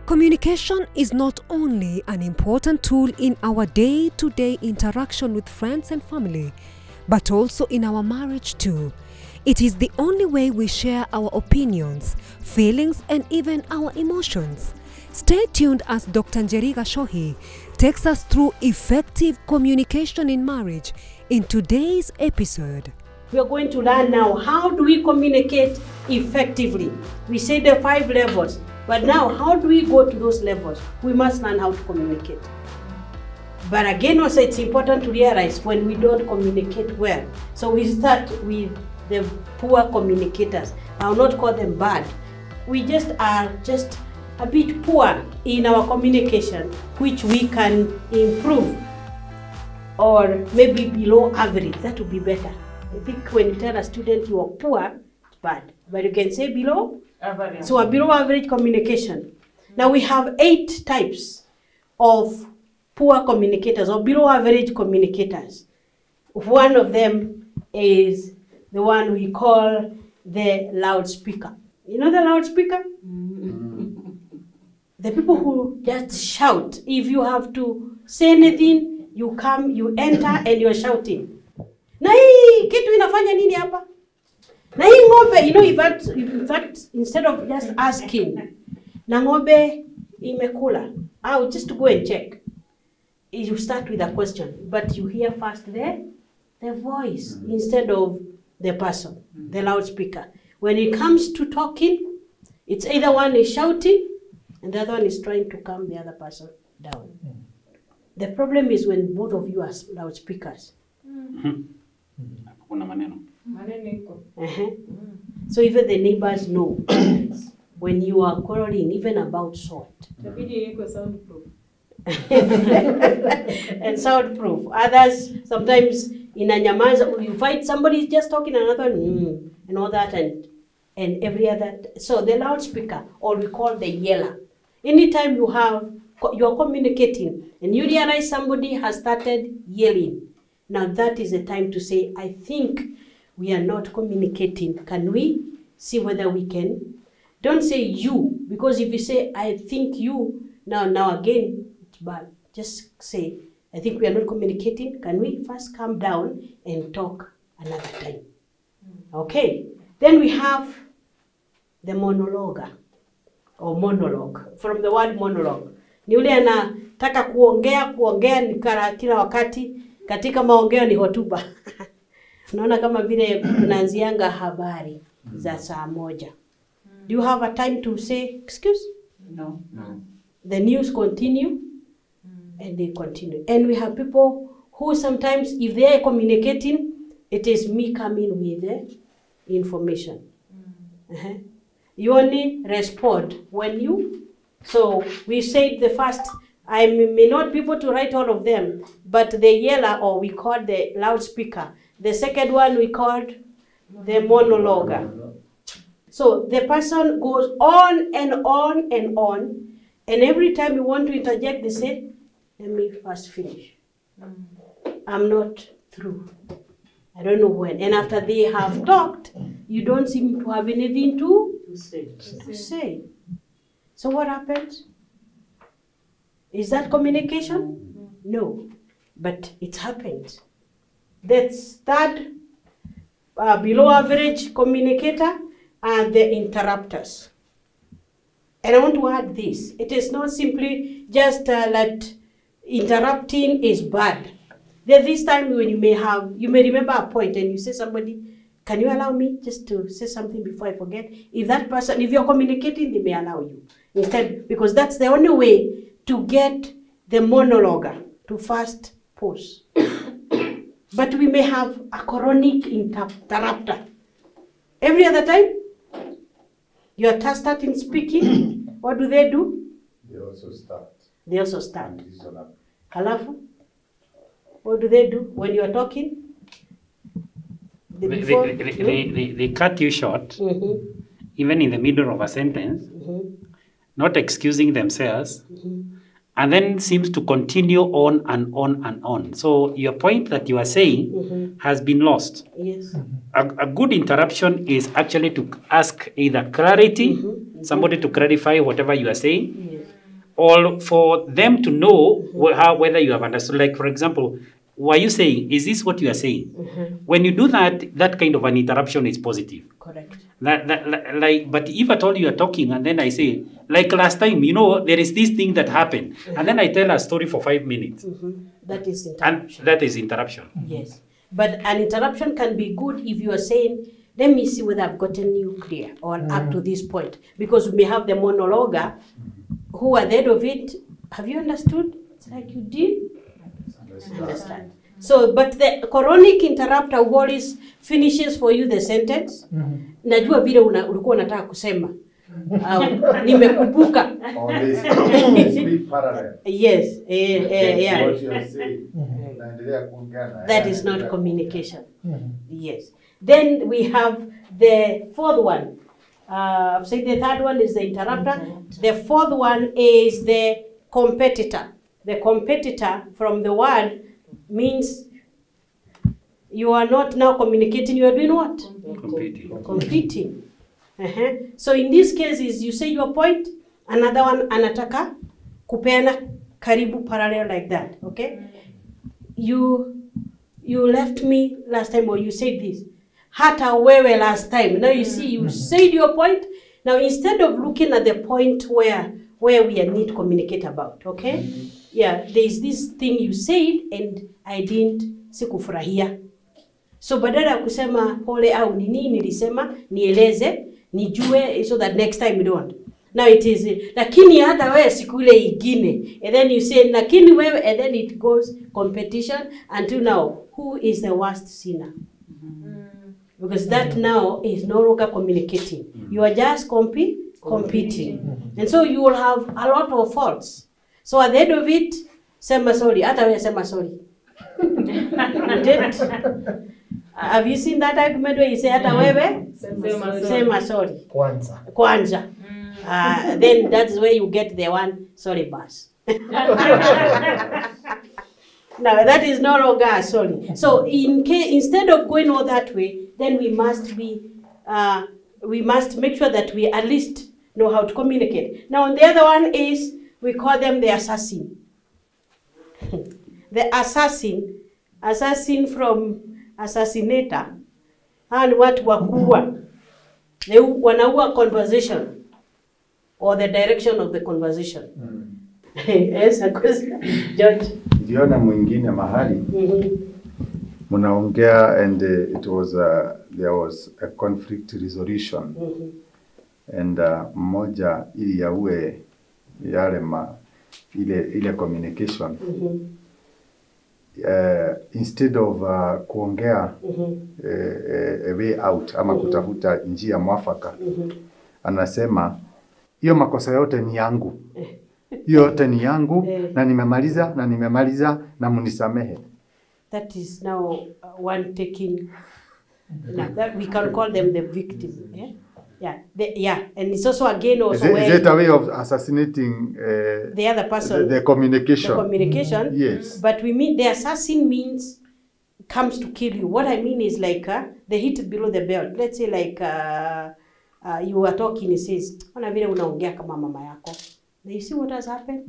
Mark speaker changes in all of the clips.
Speaker 1: Communication is not only an important tool in our day-to-day interaction with friends and family, but also in our marriage too. It is the only way we share our opinions, feelings, and even our emotions. Stay tuned as Dr. Njeriga Shohi takes us through effective communication in marriage in today's episode.
Speaker 2: We are going to learn now, how do we communicate effectively? We say the 5 levels, but now how do we go to those levels? We must learn how to communicate. But again, also it's important to realize when we don't communicate well. So we start with the poor communicators. I will not call them bad. We just are a bit poor in our communication, which we can improve, or maybe below average. That would be better. I think when you tell a student you are poor, it's bad. But you can say below average. So a below average communication. Now we have 8 types of poor communicators or below average communicators. One of them is the one we call the loudspeaker. You know the loudspeaker? The people who just shout. If you have to say anything, you come, you enter, and you're shouting. Na hii kitu inafanya nini hapa? Na hii ng'ombe, you know, in fact, instead of just asking, na ng'ombe imekula, I'll just go and check. You start with a question, but you hear first the voice instead of the person, the loudspeaker. When it comes to talking, it's either one is shouting and the other one is trying to calm the other person down. The problem is when both of you are loudspeakers. So even the neighbors know when you are quarreling, even about salt. And soundproof. Others, sometimes in a nyamaza, you find somebody just talking another and all that and every other. So the loudspeaker, or we call the yeller. Anytime you are communicating and you realize somebody has started yelling, now that is the time to say, I think we are not communicating. Can we see whether we can? Don't say you, because if you say, I think you, now again, it's bad. Just say, I think we are not communicating. Can we first calm down and talk another time? Okay. Then we have the monologue, or monologue, from the word monologue. Ni ule anataka kuongea ni kila wakati, katika maongeo ni hotuba. Unaona kama vile tunaanzianga habari za saa moja. Do you have a time to say, excuse?
Speaker 3: No.
Speaker 2: The news continue, and they continue. And we have people who sometimes, if they are communicating, it is me coming with the information. You only respond when you. So we said the first, I may not be able to write all of them, but the yeller, or we call the loudspeaker. The second one we called the monologue. So the person goes on and on and on, and every time you want to interject, they say, let me first finish. I'm not through. I don't know when. And after they have talked, you don't seem to have anything to say. So what happens? Is that communication? No, but it happens. That's third below average communicator and the interrupters. And I want to add this. It is not simply just that interrupting is bad. There is time when you may remember a point and you say somebody, can you allow me just to say something before I forget? If that person, if you're communicating, they may allow you. Instead, because that's the only way to get the monologue to first pause. But we may have a chronic interrupter. Every other time, you are starting speaking, what do? They also start. Halafu, what do they do when you are talking?
Speaker 3: They cut you short, even in the middle of a sentence, not excusing themselves, and then seems to continue on and on and on. So your point that you are saying has been lost.
Speaker 2: Yes.
Speaker 3: A good interruption is actually to ask either clarity, somebody to clarify whatever you are saying, or for them to know whether you have understood. Like, for example, were you saying, is this what you are saying? When you do that, that kind of an interruption is positive.
Speaker 2: Correct.
Speaker 3: Like, but if at all you are talking and then I say, like last time, you know, there is this thing that happened, and then I tell a story for 5 minutes.
Speaker 2: That is interruption.
Speaker 3: And that is interruption.
Speaker 2: Yes. But an interruption can be good if you are saying, let me see whether I've gotten you clear or up to this point. Because we may have the monologue who at the end of it, have you understood? It's like you did. Understand. So, but the chronic interrupter who always finishes for you the sentence. Najua vile ulikuwa unataka kusema. Nimekumbuka. Yes. Yeah. That is not communication. Yes. Then we have the fourth one. Say the third one is the interrupter. The fourth one is the competitor. The competitor from the word means you are not now communicating, you are doing what? Competing. So in this case is you say your point, another one anataka kupeana karibu parallel like that, okay? You left me last time, or you said this. Hata wewe last time. Now you see, you said your point. Now instead of looking at the point where we need to communicate about, okay? Yeah, there is this thing you said and I didn't sikufurahia. So badala kusema pole au nini nilisema nieleze nijue so that next time you don't. Now it is lakini hata wewe siku ile ingine, and then you say lakini wewe, and then it goes competition until now who is the worst sinner. Because that now is no longer communicating. You are just competing. And so you will have a lot of faults. So at the end of it, sema sorry. Hata wewe sema sorry. Have you seen that argument where you say hata wewe sema sorry? Kwanza. Then that's where you get the one sorry bus. Now that is no longer sorry. So instead of going all that way, then we must make sure that we at least know how to communicate. Now the other one is, we call them the assassin. The assassin from assassinator, and what wakuwa. They wanaua conversation or the direction of the conversation. Yes, George.
Speaker 4: Niliona mwingine mahali mnaongea and there was a conflict resolution and mmoja ili yaue yale ile communication instead of kuongea a way out ama kutafuta njia mwafaka anasema hiyo makosa yote ni yangu. Yote ni yangu na nimemaliza na munisamehe.
Speaker 2: That is now one taking, that we can call them the victim. Yeah, and it's also again also
Speaker 4: is it a way of assassinating
Speaker 2: the other person,
Speaker 4: the communication.
Speaker 2: The communication.
Speaker 4: Yes.
Speaker 2: But we mean the assassin means comes to kill you. What I mean is like the hit below the belt. Let's say like you are talking, he says, "Ona vile unaongea kama mama yako." You see what has happened?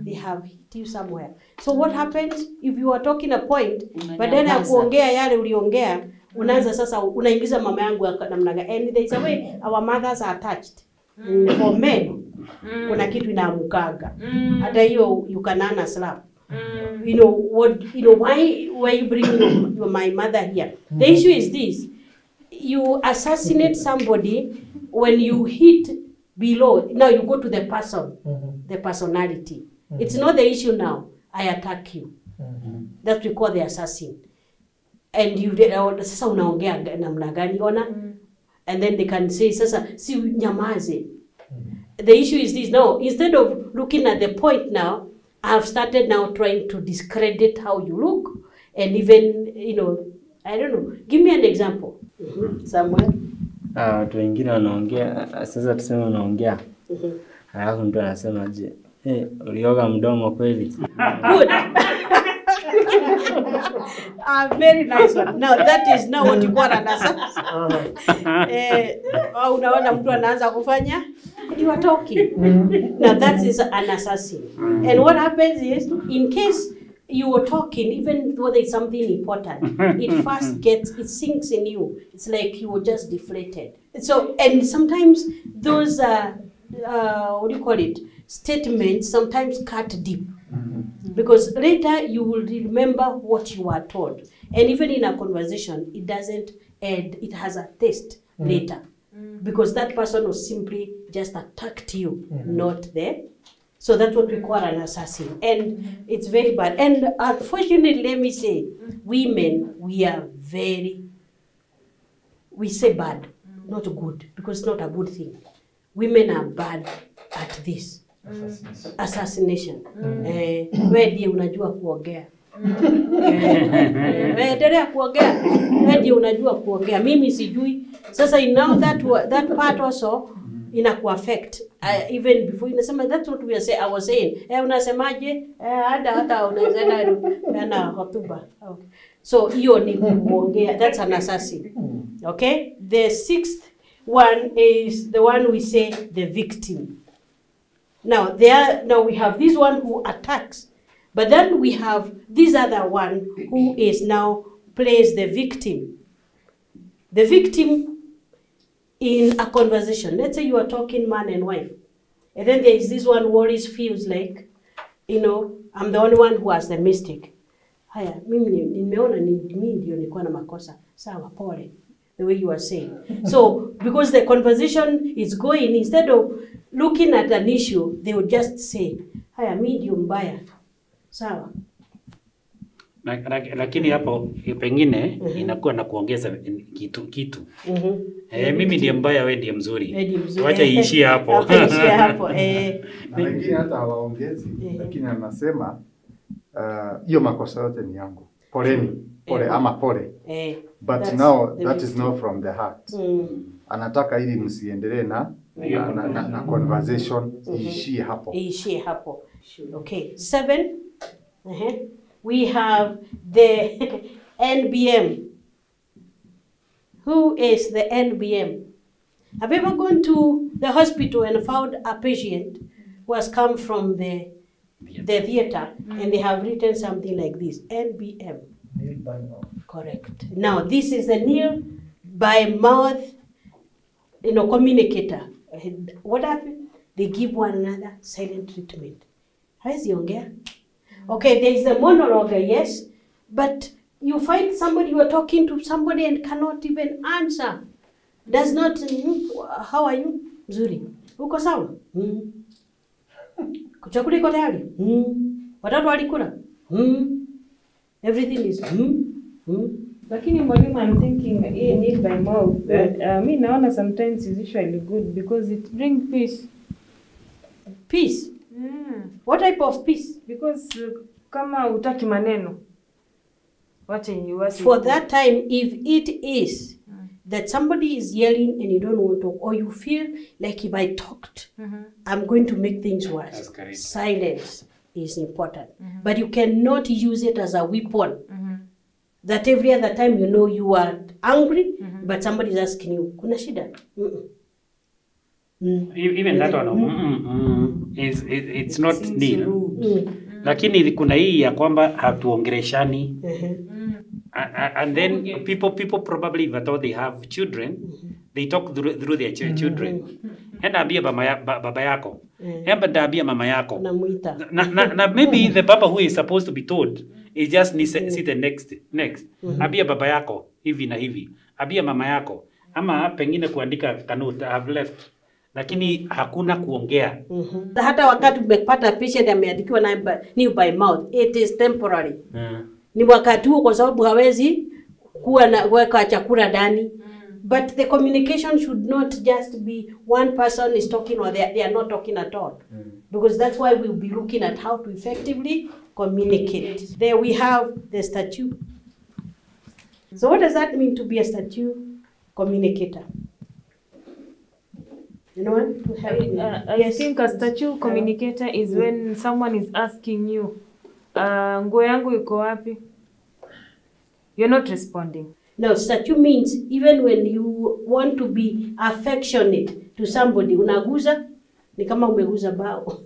Speaker 2: They have hit you somewhere. So what happens if you are talking a point, but then kuongea yale uliongea, unaanza sasa unaingiza mama yangu namna gani? And there is a way our mothers are attached. For men, kuna kitu inaamukaga. Hata hiyo you can slap. You know why you bring my mother here? The issue is this: you assassinate somebody when you hit below. Now you go to the person, the personality. It's not the issue now. I attack you. That's we call the assassin. And you sasa unaongea namna gani ona? And then they can say sasa si nyamaze. The issue is this now. Instead of looking at the point now, I've started now trying to discredit how you look, and even I don't know. Give me an example. Somewhere.
Speaker 5: Watu wengine wanaongea, sasa tuseme wanaongea. Halafu mtu anasema je, ulioga mdomo kweli?
Speaker 2: Good. Very nice one. Now that is now what you call an assassin. Unaona mtu anaanza kufanya, you are talking. Now that is an assassin. And what happens is, in case you are talking, even though there's something important, it sinks in you. It's like you were just deflated. So, and sometimes those, what do you call it, statements sometimes cut deep. Because later you will remember what you are told. And even in a conversation, it doesn't end, it has a taste later. Because that person was simply just attacked you, not there. So that's what we call an assassin. And it's very bad. And unfortunately, let me say, women, we are we say bad, not good, because it's not a good thing. Women are bad at this. Assassination. Wewe ndiye unajua kuongea. Endelea kuongea. Wewe ndiye unajua kuongea. Mimi sijui. Sasa now that part also inaku affect. Even before inasema, that's what we are saying. I was saying. Unasemaje? Hata unaweza na hotuba. Okay. So hiyo ni kuongea. That's an assassin. Okay? The sixth one is the one we say the victim. Now we have this one who attacks, but then we have this other one who is now plays the victim. The victim in a conversation. Let's say you are talking man and wife, and then there is this one who always feels like, I'm the only one who has the mistake. Haya, mimi nimeona mimi ndio nilikuwa na makosa. Sawa, pole. The way you are saying. So, because the conversation is going, instead of looking at an issue, they would just say, haya, mimi ndio mbaya. Sawa.
Speaker 3: Lakini hapo pengine inakuwa na kuongeza kitu. Mimi ndiye mbaya, wewe ndiye mzuri. Wacha iishie hapo.
Speaker 2: Iishie hapo.
Speaker 4: Na wengine hata hawaongezi, lakini anasema hiyo makosa yote ni yangu. Poleni. Pole ama pole. But now that is not from the heart. Anataka ili msiendelee na conversation iishie hapo.
Speaker 2: Iishie hapo. Okay. 7. We have the NBM. Who is the NBM? Have you ever gone to the hospital and found a patient who has come from the theater and they have written something like this? NBM.
Speaker 6: Kneel by mouth.
Speaker 2: Correct. Now, this is the kneel by mouth, communicator. What happened? They give one another silent treatment. How is Yongea? Okay, there is the monologue, yes, but you find somebody, you are talking to somebody and cannot even answer. Does not, how are you? Mzuri. Uko sawa? Kuchakula iko tayari? Watoto walikula? Everything is
Speaker 7: Lakini mwalimu, I'm thinking kneel by mouth. Me naona sometimes is usually good because it brings peace.
Speaker 2: Peace? What type of peace?
Speaker 7: Because kama utaki maneno.
Speaker 2: For that time, if it is that somebody is yelling and you don't want to, or you feel like if I talked, I'm going to make things worse. Silence is important. But you cannot use it as a weapon. That every other time you are angry, but somebody is asking you, kuna shida?
Speaker 3: Even that one, it's not kneel. Lakini kuna hii ya kwamba hatuongeleshani. And then people probably, if at all they have children, they talk through their children. Enda ambia baba yako. Enda ambia mama yako. Na maybe the papa who is supposed to be told is just sit next. Ambia baba yako hivi na hivi. Ambia mama yako. Ama pengine kuandika kanut, have left. Lakini hakuna kuongea.
Speaker 2: Hata wakati umepata patient ameandikiwa na kneel by mouth, it is temporary. Ni wakati huo kwa sababu hawezi kuwa na weka chakula ndani. But the communication should not just be one person is talking or they are not talking at all. Because that's why we'll be looking at how to effectively communicate. There we have the statue. So what does that mean to be a statue communicator? You know what? To help me.
Speaker 7: I think a statue communicator is when someone is asking you, nguo yangu iko wapi? You're not responding.
Speaker 2: No, statue means even when you want to be affectionate to somebody, unaguza, ni kama umeguza bao.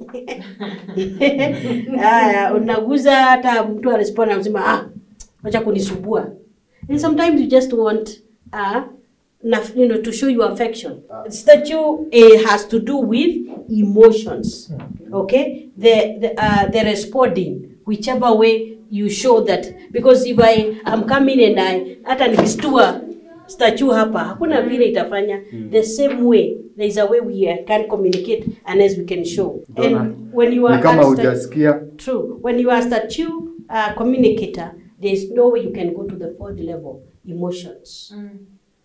Speaker 2: Unaguza hata mtu arespond anasema acha kunisubua. And sometimes you just want to show your affection. Statue has to do with emotions. Okay? The responding, whichever way you show that, because if I am coming and hata nikistua statue hapa, hakuna vile itafanya. The same way, there is a way we can communicate and as we can show. And when you are true, when you are statue communicator, there is no way you can go to the fourth level, emotions.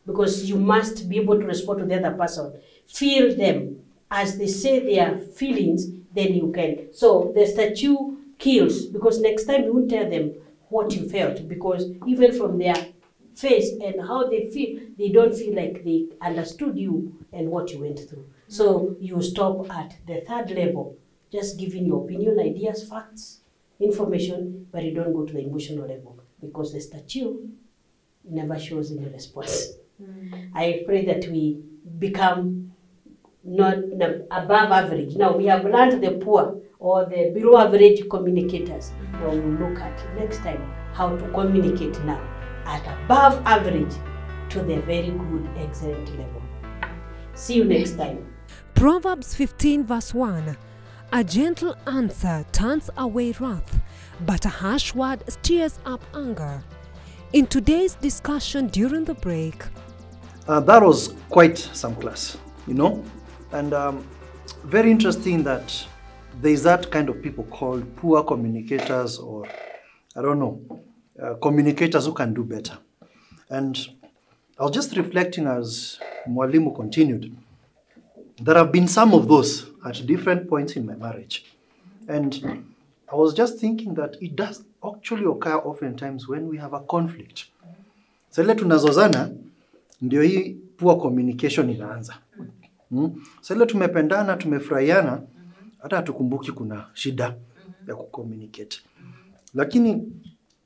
Speaker 2: Because you must be able to respond to the other person. Feel them. As they say their feelings, then you can. So the statue kills, because next time you won't tell them what you felt, because even from their face and how they feel, they don't feel like they understood you and what you went through. So you stop at the third level, just giving your opinion, ideas, facts, information, but you don't go to the emotional level, because the statue never shows any response. I pray that we become not above average. Now we have learned the poor or the below average communicators. Now we'll look at next time how to communicate now at above average to the very good, excellent level. See you next time.
Speaker 1: Proverbs 15 verse 1. A gentle answer turns away wrath, but a harsh word stirs up anger. In today's discussion during the break,
Speaker 6: that was quite some class, you know, and very interesting that there's that kind of people called poor communicators, or I don't know, communicators who can do better. And I was just reflecting as Mwalimu continued. There have been some of those at different points in my marriage. And I was just thinking that it does actually occur oftentimes when we have a conflict. So ile tunazozana, ndio hii poor communication inaanza. So ile tumependana, tumefurahiana, hata hatukumbuki kuna shida ya kucommunicate. Lakini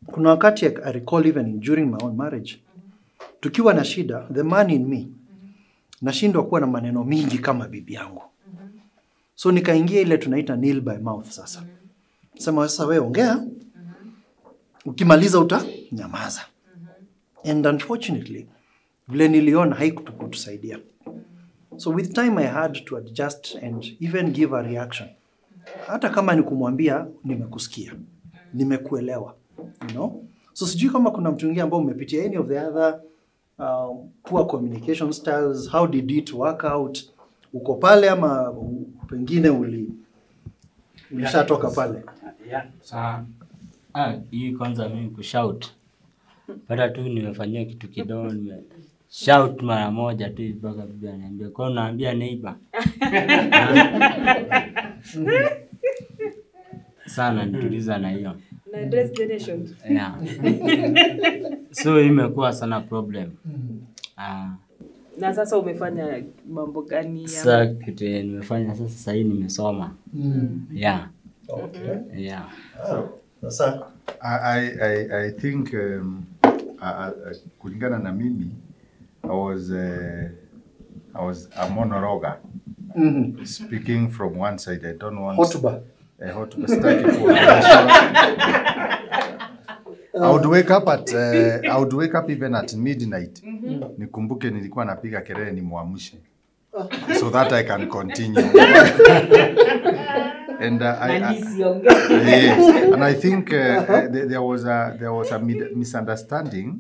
Speaker 6: kuna wakati I recall even during my own marriage, tukiwa na shida, the man in me, nashindwa kuwa na maneno mingi kama bibi yangu. So nikaingia ile tunaita nil by mouth sasa. Sema sasa wewe ongea, ukimaliza utanyamaza. And unfortunately, vile niliona haikutusaidia. So with time I had to adjust and even give a reaction. Hata kama ni kumwambia nimekusikia, nimekuelewa, you know? So sijui kama kuna mtu mwingine ambao umepitia any of the other poor communication styles. How did it work out? Uko pale ama pengine ulishatoka pale?
Speaker 5: Hii kwanza mimi kushout. Baada tu nimefanyia kitu kidogo, shout mara moja tu mpaka bibi ananiambia, kwa unaambia neighbor. Sana nituliza na hiyo.
Speaker 7: Na address the nation.
Speaker 5: Yeah. So imekuwa sana problem.
Speaker 7: Na sasa umefanya mambo gani?
Speaker 5: Sasa kitu nimefanya sasa hii nimesoma. Yeah.
Speaker 6: Okay.
Speaker 5: Yeah.
Speaker 6: Sasa
Speaker 4: I think kulingana na mimi, I was a monologue. Speaking from one side, I don't want
Speaker 6: hotuba.
Speaker 4: Staki I would wake up even at midnight. Nikumbuke nilikuwa napiga kelele nimuamshe. So that I can continue. And yes, and I think there was a misunderstanding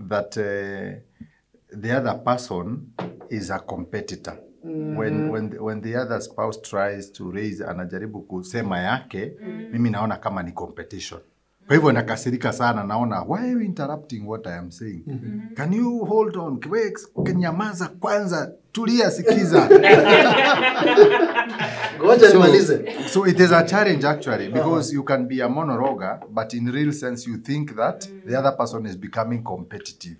Speaker 4: that the other person is a competitor. When the other spouse tries to raise, anajaribu kusema yake, mimi naona kama ni competition. Kwa hivyo nakasirika sana, naona, why are you interrupting what I am saying? Can you hold on? Kenyamaza kwanza, tulia sikiza. So it is a challenge actually, because you can be a monologue, but in real sense you think that the other person is becoming competitive.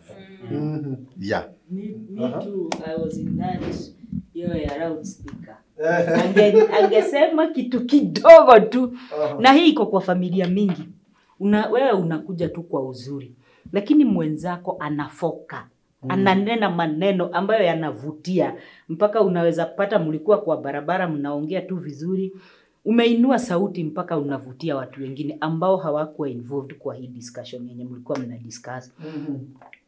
Speaker 4: Yeah.
Speaker 8: Me too, I was in that loudspeaker. Angesema kitu kidogo tu. Na hii iko kwa familia mingi. Wewe unakuja tu kwa uzuri. lakini mwenzako anafoka. Ananena maneno ambayo yanavutia mpaka unaweza kupata mlikuwa kwa barabara mnaongea tu vizuri, umeinua sauti mpaka unavutia watu wengine ambao hawakuwa involved kwa hii discussion yenye mlikuwa mnadiscuss.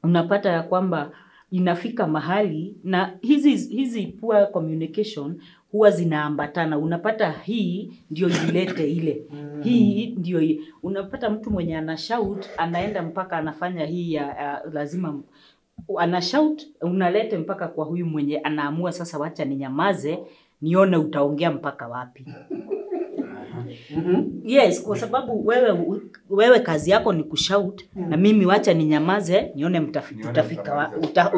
Speaker 8: Unapata ya kwamba inafika mahali na hizi poor communication huwa zinaambatana. Unapata hii ndio ilete ile. Hii ndio unapata mtu mwenye ana shout anaenda mpaka anafanya hii ya lazima ana shout, unalete mpaka kwa huyu mwenye anaamua sasa wacha ninyamaze nione utaongea mpaka wapi. Yes, kwa sababu wewe kazi yako ni kushout na mimi wacha ninyamaze nione utafika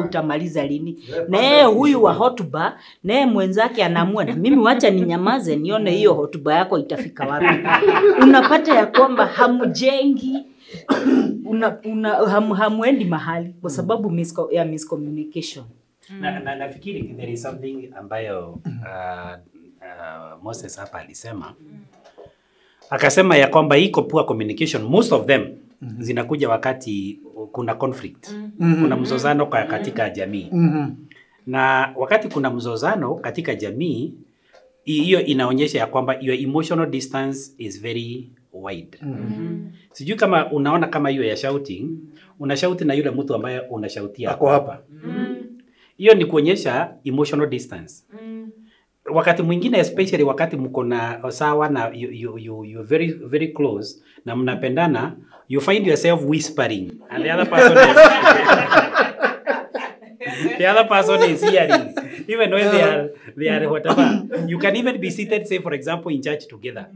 Speaker 8: utamaliza lini. Na huyu wa hotuba na mwenzake anaamua na mimi wacha ninyamaze nione hiyo hotuba yako itafika wapi. Unapata ya kwamba hamjengi hamuendi mahali kwa sababu miscommunication.
Speaker 3: Na nafikiri there is something ambayo Moses hapa alisema. Akasema ya kwamba iko poor communication, most of them zinakuja wakati kuna conflict. Kuna mzozano katika jamii. Na wakati kuna mzozano katika jamii, hiyo inaonyesha ya kwamba your emotional distance is very wide. Sijui kama unaona kama hiyo ya shouting, unashauti na yule mtu ambaye unashautia
Speaker 6: ako hapa.
Speaker 3: Hiyo ni kuonyesha emotional distance. Wakati mwingine especially wakati mko na sawa na you very very close na mnapendana, you find yourself whispering and the other person is hearing, even when they are whatever. You can even be seated, say for example in church together.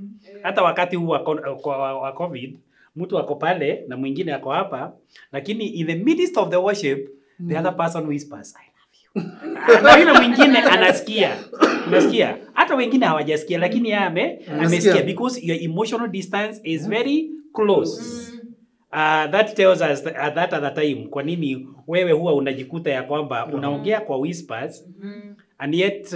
Speaker 3: Hata wakati huu wa COVID, mtu ako pale na mwingine ako hapa, lakini in the midst of the worship the other person whispers, I love you. Na yule mwingine anasikia. Unasikia? Hata wengine hawajasikia lakini yeye amesikia because your emotional distance is very close. That tells us that at the time kwa nini wewe huwa unajikuta ya kwamba unaongea kwa whispers and yet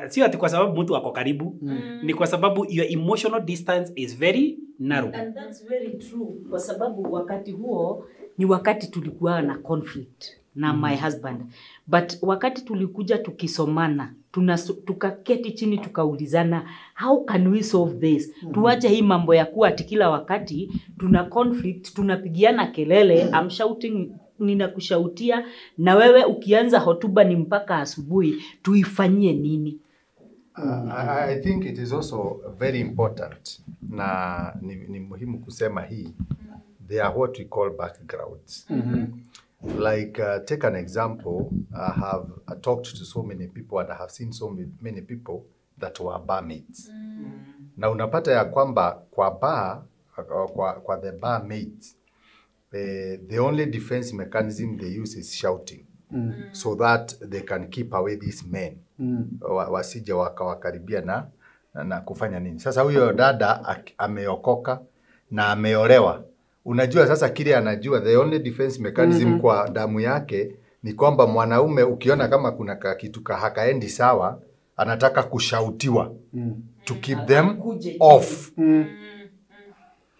Speaker 3: sio ati kwa sababu mtu wako karibu, ni kwa sababu your emotional distance is very narrow.
Speaker 8: And that's very true kwa sababu wakati huo ni wakati tulikuwa na conflict na my husband, but wakati tulikuja tukisomana tukaketi chini tukaulizana how can we solve this. Tuache hii mambo ya kuwa ati kila wakati tuna conflict tunapigiana kelele, I'm shouting ninakushautia na wewe ukianza hotuba ni mpaka asubuhi, tuifanyie nini?
Speaker 4: I think it is also very important na ni muhimu kusema hii, they are what we call backgrounds. Like take an example, I have talked to so many people and I have seen so many people that were barmaids. Na unapata ya kwamba kwa bar, kwa the barmaids, the only defense mechanism they use is shouting. So that they can keep away these men. Wasije wakawakaribia na kufanya nini. Sasa huyo dada ameokoka na ameolewa. Unajua sasa kile anajua the only defense mechanism kwa damu yake ni kwamba mwanaume ukiona kama kuna kitu hakaendi sawa, anataka kushautiwa to keep them off.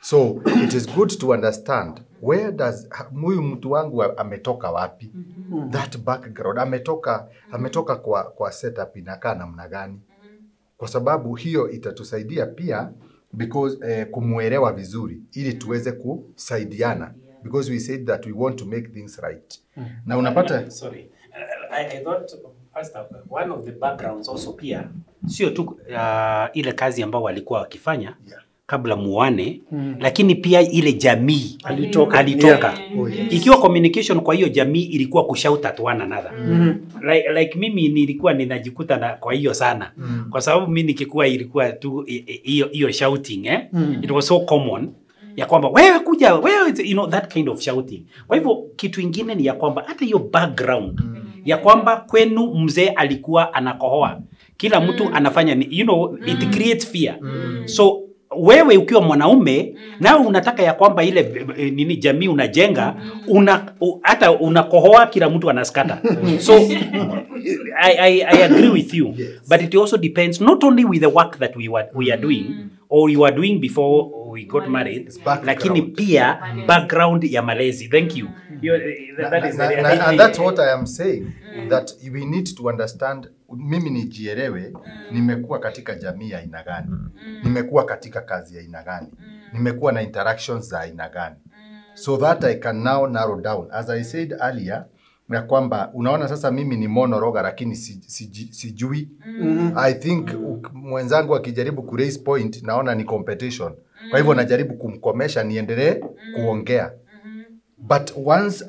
Speaker 4: So it is good to understand where does huyu mtu wangu ametoka wapi? That background ametoka kwa setup inakaa namna gani? Kwa sababu hiyo itatusaidia pia because kumuelewa vizuri ili tuweze kusaidiana, because we said that we want to make things right. Na unapata
Speaker 3: sorry, I thought Pastor, one of the backgrounds also pia sio tu ile kazi ambao walikuwa wakifanya kabla muane, lakini pia ile jamii alitoka. Ikiwa communication kwa hiyo jamii ilikuwa kushout at one another. Like mimi nilikuwa ninajikuta na kwa hiyo sana. Kwa sababu mimi nikikuwa ilikuwa tu hiyo shouting it was so common ya kwamba wewe kuja wewe, you know, that kind of shouting. Kwa hivyo kitu kingine ni ya kwamba hata hiyo background ya kwamba kwenu mzee alikuwa anakohoa, kila mtu anafanya, you know, it creates fear. So wewe ukiwa mwanaume na unataka ya kwamba ile nini jamii unajenga, hata unakohoa kila mtu anaskata. So I agree with you, but it also depends not only with the work that we are doing or you are doing before we got married, lakini pia background ya malezi. Thank you. That is
Speaker 4: and that's what I am saying, that we need to understand. Mimi nijielewe, nimekuwa katika jamii ya aina gani, nimekuwa katika kazi ya aina gani, nimekuwa na interactions za aina gani, so that I can now narrow down. As I said earlier, na kwamba unaona sasa mimi ni monologue lakini sijui. I think mwenzangu akijaribu ku raise point naona ni competition. Kwa hivyo najaribu kumkomesha niendelee kuongea. But once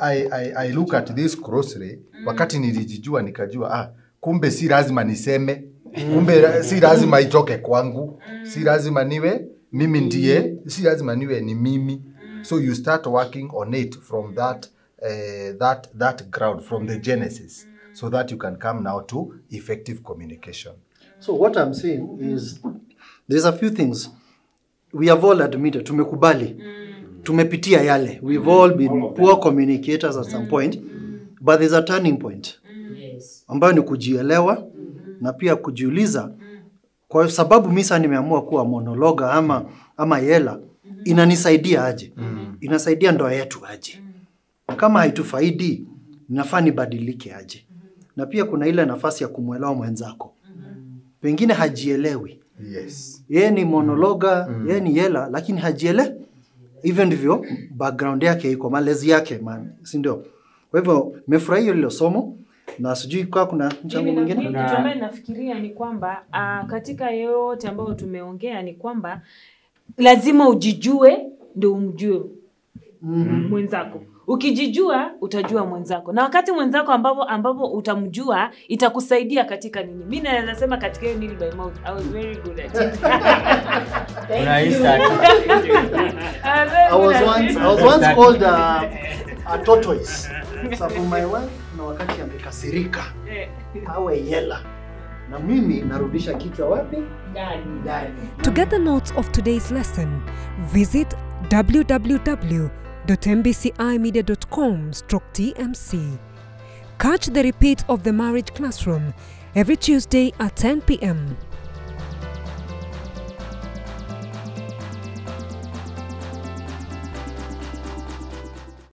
Speaker 4: I look at this closely, wakati nilijijua nikajua kumbe si lazima niseme, kumbe si lazima itoke kwangu, si lazima niwe mimi ndiye, si lazima niwe ni mimi. So you start working on it from that ground, from the genesis, so that you can come now to effective communication.
Speaker 6: So what I'm saying is there's a few things we have all admitted, tumekubali, tumepitia yale. We've all been poor communicators at some point, but there's a turning point. Ambayo ni kujielewa na pia kujiuliza, kwa sababu mimi sasa nimeamua kuwa monologa ama yela, inanisaidia aje? Inasaidia ndoa yetu aje? Kama haitufaidi, nafaa nibadilike aje? Na pia kuna ile nafasi ya kumuelewa mwenzako. Pengine hajielewi.
Speaker 4: Yes.
Speaker 6: Yeye ni monologa, yeye ni yela, lakini hajielewi. Even ndivyo background yake iko, malezi yake, si ndio? Kwa hivyo nimefurahia hilo somo. Na sijui kwa kuna mchango mwingine.
Speaker 7: Kitu ambacho nafikiria ni kwamba katika yote ambayo tumeongea ni kwamba lazima ujijue ndio umjue mwenzako. Ukijijua utajua mwenzako. Na wakati mwenzako ambapo utamjua itakusaidia katika nini? Mimi naweza sema katika hiyo nili by mouth I was very good at it.
Speaker 6: I was once called a tortoise. Sababu my wife na wakati amekasirika awe yela, na mimi narudisha kichwa wapi? Ndani.
Speaker 1: To get the notes of today's lesson, visit www.mbcimedia.com/TMC. Catch the repeat of the marriage classroom every Tuesday at 10 p.m.